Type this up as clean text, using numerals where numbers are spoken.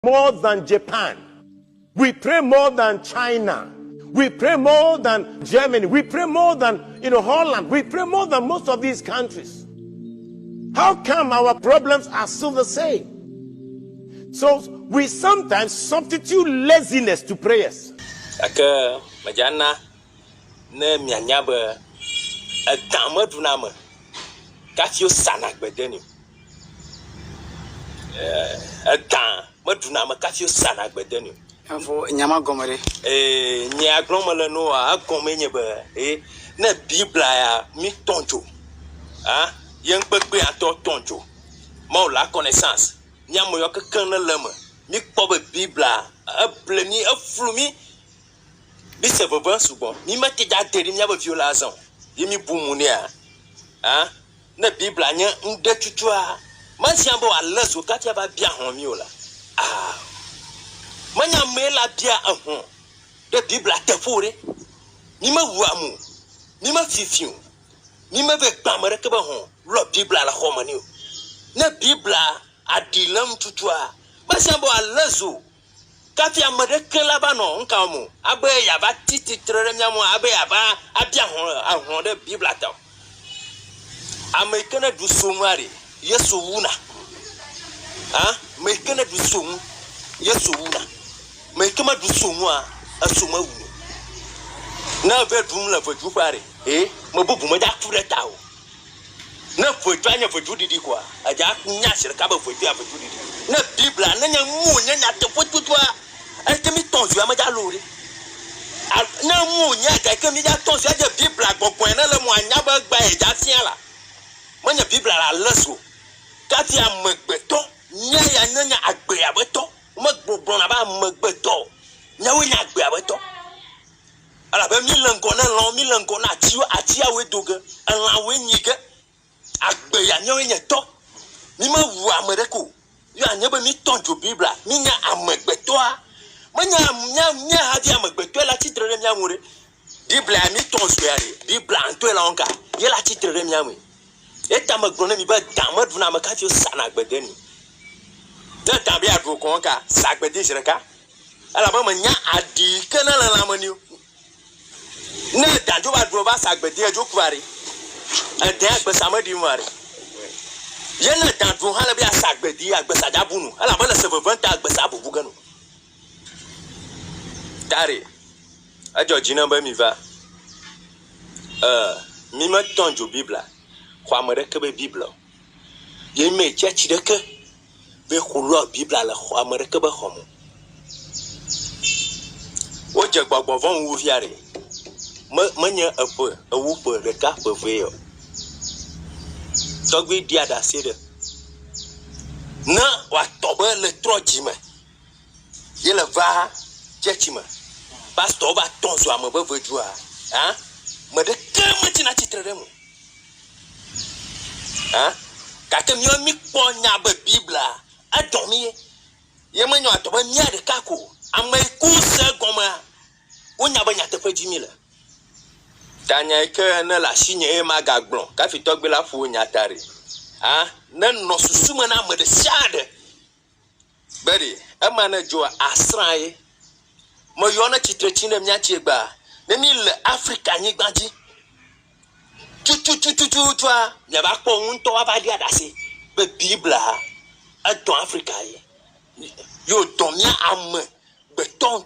more than Japan. We pray more than China. We pray more than Germany. We pray more than Holland. We pray more than most of these countries. How come our problems are still the same? So we sometimes substitute laziness to prayers. Aka majana ne mianyaba adama dunama kafio sanak bedeni adan madunama kafio sanak bedeni afo nyama gomere nya gromale no a gomenye ba na biblia ya mi tonjo yen gbegbe ato tonjo ma la connaissance nya mo yok kan na lama mi kpo ba biblia a pleni a flumi bi se vovan subo mi mate ja deri mi aba violation yemi bumunia na biblia nya nda tutua man siambo Allah so katia ba bia hon mi ola manya mela bia ahon de biblia tefore ni ma wuamu ni ma fifiu ni ma be pamare ke ba hon lo biblia la homani o na biblia adilam tutua ba siambo Allah so katia amade kala ba no nka mu abe ya ba tititrere miamu abe ya ba abia ahon de biblia ta americana du somari yesu wuna americana du som yesu wuna americana du somwa asoma wuna na ve dum la voju pare mo bubu mo ja fure tawo na voju anya voju didi kwa aja nya shirka ba voju a voju didi na biblia na nya mu nya te voju twa mi tonju ama ja lori na mu nya ta ke mi ja tonju aja biblia gbogbo na le mo anya ba gba eja tian la manya biblia la leso kati amegbeto nya ya nya agbe abeto mo gbogbo na ba amegbeto nya we nya agbe abeto ala be mi lengo na lo mi lengo na ati awe doge ala we nyige agbe ya nya we nya to mi ma wu amereko yo anya be mi tonjo biblia mi nya amegbeto a manya nya hadi amegbeto la titre mi amure biblia mi tonjo yare biblia anto la onka ye la titre mi amure eta magrona mi ba dama duna makati sana gbedeni da tabi adu ko ka sagbedi shirka ala ba manya adi kana la mani na dajo ba dro ba sagbedi ajo kwari ade agbe samadi mari ye na dajo hala bi sagbedi agbe sajabunu ala ba la se vanta agbe sabubu gano tare ajo jina ba mi va mi ma tonjo biblia kwa mare ke be biblia ye me chachi de ke be khulu biblia la kwa mare ke be homo o je gbagbo von wu fiare manya apo awu po de ka po veyo togbi dia da sede na wa tobe le trojima ye le va chechima pastor ba tonso ambe vejua me de ke matina titremo kake mi ponya be biblia adomi ye manyo atoba nya de kako amai ku se goma onya ba nya te fa jimila tanya ke na la sinye e magaglon ka fi togbe la fu onya tare na no susuma na amade shade beri e ma na jo asran mo yo na chitrechi na mnya chiegba na ni le africa nyi gbaji tutua nya ba ko unto wa ba dia dase be biblia a don africa yo don ya am be ton